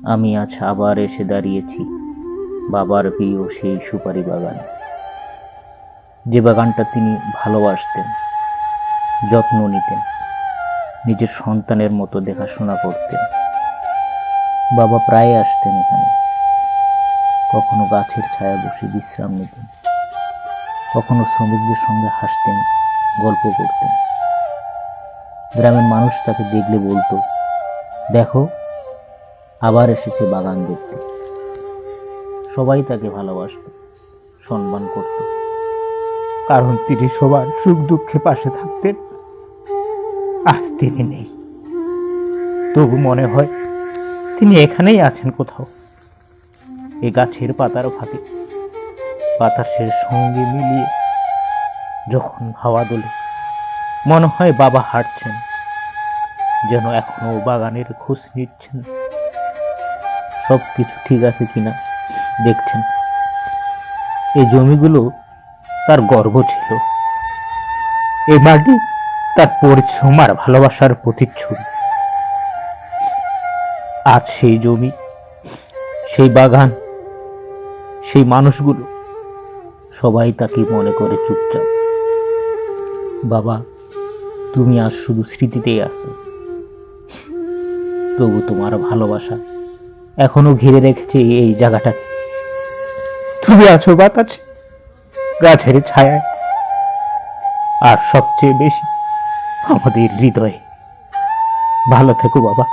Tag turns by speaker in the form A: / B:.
A: আমি আজ আবার এসে দাঁড়িয়েছি বাবার প্রিয় সেই সুপারি বাগানে, যে বাগানটা তিনি ভালোবাসতেন, যত্ন নিতেন, নিজের সন্তানের মতো দেখাশোনা করতেন। বাবা প্রায় আসতেন এখানে, কখনো গাছের ছায়া বসে বিশ্রাম নিতেন, কখনো শ্রমিকদের সঙ্গে হাসতেন, গল্প করতেন। গ্রামের মানুষ তাকে দেখলে বলতো, দেখো আবার এসেছে বাগান দেখতে। সবাই তাকে ভালোবাসত, সম্মান করত, কারণ তিনি সবার সুখ দুঃখে পাশে থাকতেন। আজ তিনি নেই, তবু মনে হয় তিনি এখানেই আছেন কোথাও, এ গাছের পাতার ফাঁকে, বাতাসের সঙ্গে মিলিয়ে। যখন হাওয়া দোলে মনে হয় বাবা হাঁটছেন, যেন এখনো বাগানের খোঁজ নিচ্ছেন, সবকিছু ঠিক আছে কিনা দেখছেন। এই জমিগুলো তার গর্ব ছিল, এই মাটি তার পরিশ্রম আর ভালোবাসার প্রতিচ্ছবি। আজ সেই জমি, সেই বাগান, সেই মানুষগুলো সবাই তাকে মনে করে চুপচাপ। বাবা, তুমি আজ শুধু স্মৃতিতেই আছো, তবু তোমার ভালোবাসা এখনো ঘিরে রেখেছে এই জায়গাটাকে। তুমি আছো বাতাসে, গাছের ছায়ায়, আর সবচেয়ে বেশি আমাদের হৃদয়ে। ভালো থেকো বাবা।